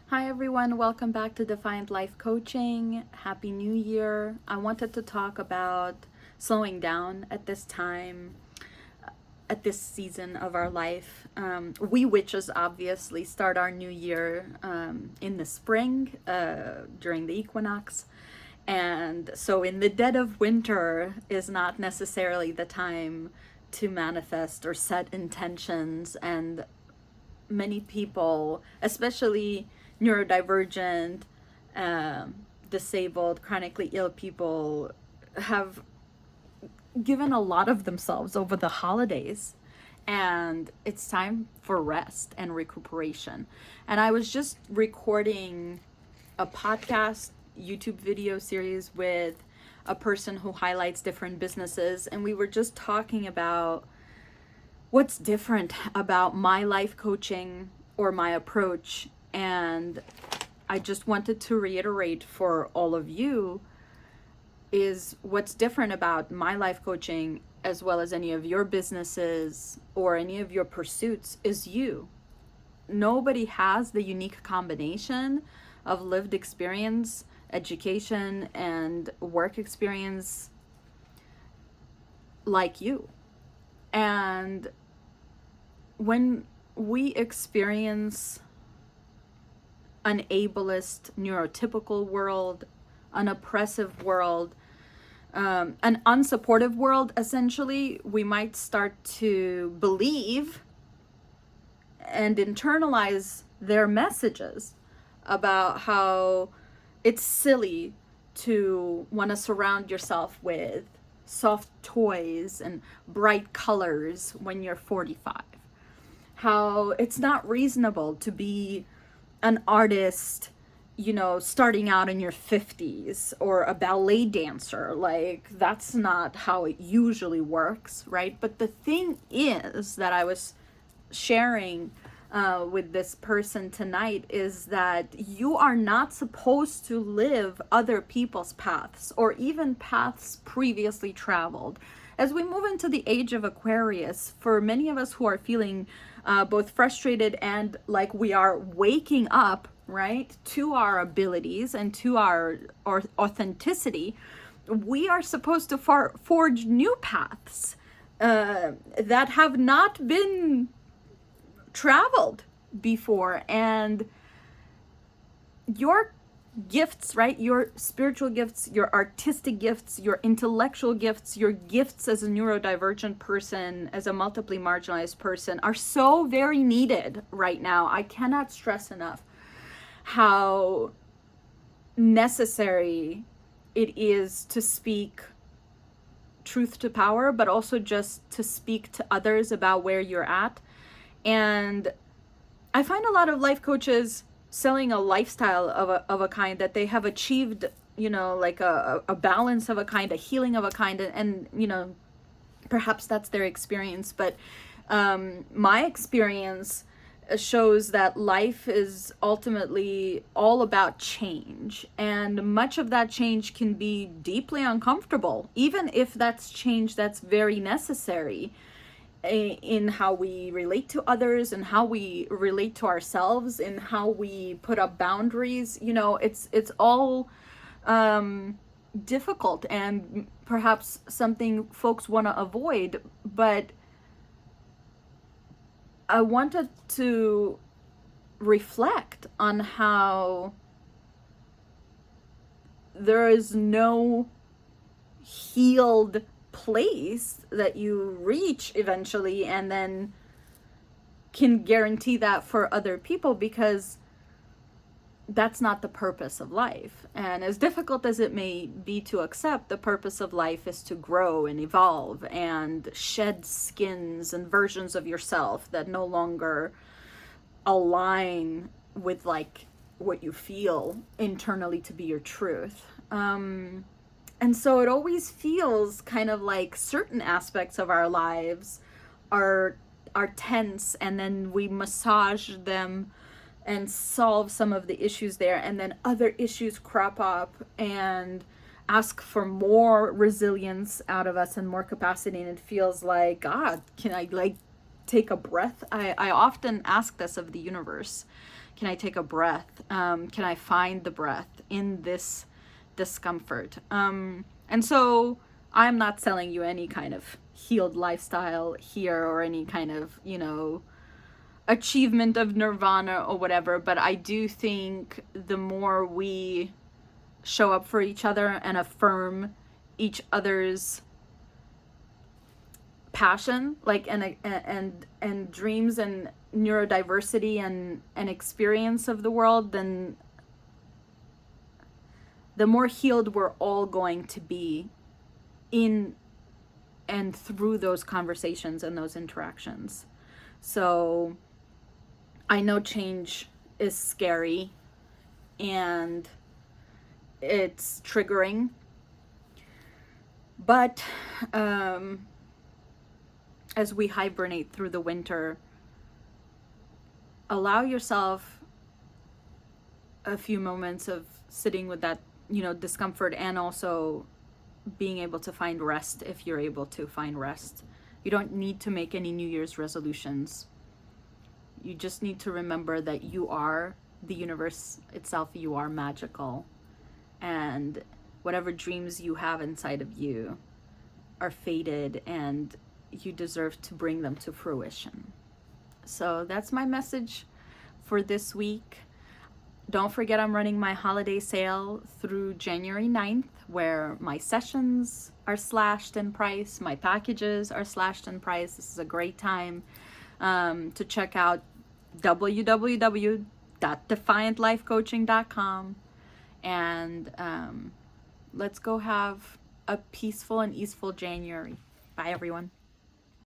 Hi everyone, welcome back to Defiant Life Coaching. Happy New Year. I wanted to talk about slowing down at this time, at this season of our life. We witches obviously start our new year in the spring during the equinox. And so, in the dead of winter, is not necessarily the time to manifest or set intentions. And many people, especially neurodivergent, um, disabled, chronically ill people, have given a lot of themselves over the holidays. And it's time for rest and recuperation. And I was just recording a podcast, YouTube video series with a person who highlights different businesses. And we were just talking about what's different about my life coaching or my approach. And I just wanted to reiterate for all of you is what's different about my life coaching as well as any of your businesses or any of your pursuits is you. Nobody has the unique combination of lived experience, education, and work experience like you. And when we experience an ableist, neurotypical world, an oppressive world, an unsupportive world, essentially, we might start to believe and internalize their messages about how it's silly to want to surround yourself with soft toys and bright colors when you're 45. How it's not reasonable to be an artist, starting out in your 50s, or a ballet dancer. Like, that's not how it usually works, right? But the thing is that I was sharing with this person tonight is that you are not supposed to live other people's paths or even paths previously traveled. As we move into the age of Aquarius, for many of us who are feeling both frustrated and like we are waking up, right, to our abilities and to our authenticity, we are supposed to forge new paths that have not been traveled before. And your gifts, right, your spiritual gifts, your artistic gifts, your intellectual gifts, your gifts as a neurodivergent person, as a multiply marginalized person, are so very needed right now. I cannot stress enough how necessary it is to speak truth to power, but also just to speak to others about where you're at. And I find a lot of life coaches selling a lifestyle of a kind that they have achieved, like a balance of a kind, a healing of a kind, and perhaps that's their experience. But my experience shows that life is ultimately all about change, and much of that change can be deeply uncomfortable, even if that's change that's very necessary in how we relate to others and how we relate to ourselves and how we put up boundaries. It's all difficult and perhaps something folks want to avoid. But I wanted to reflect on how there is no healed place that you reach eventually and then can guarantee that for other people, because that's not the purpose of life. And as difficult as it may be to accept, the purpose of life is to grow and evolve and shed skins and versions of yourself that no longer align with like what you feel internally to be your truth. And so it always feels kind of like certain aspects of our lives are tense, and then we massage them and solve some of the issues there, and then other issues crop up and ask for more resilience out of us and more capacity, and it feels like, God, can I like take a breath? I often ask this of the universe. Can I take a breath? Can I find the breath in this discomfort? And so I'm not selling you any kind of healed lifestyle here or any kind of, achievement of nirvana or whatever, but I do think the more we show up for each other and affirm each other's passion, like, and dreams and neurodiversity and experience of the world, then the more healed we're all going to be in and through those conversations and those interactions. So I know change is scary and it's triggering, but as we hibernate through the winter, allow yourself a few moments of sitting with that, discomfort, and also being able to find rest if you're able to find rest. You don't need to make any New Year's resolutions. You just need to remember that you are the universe itself, you are magical, and whatever dreams you have inside of you are fated and you deserve to bring them to fruition. So that's my message for this week. Don't forget, I'm running my holiday sale through January 9th, where my sessions are slashed in price, my packages are slashed in price. This is a great time to check out www.defiantlifecoaching.com, and let's go have a peaceful and easeful January. Bye, everyone.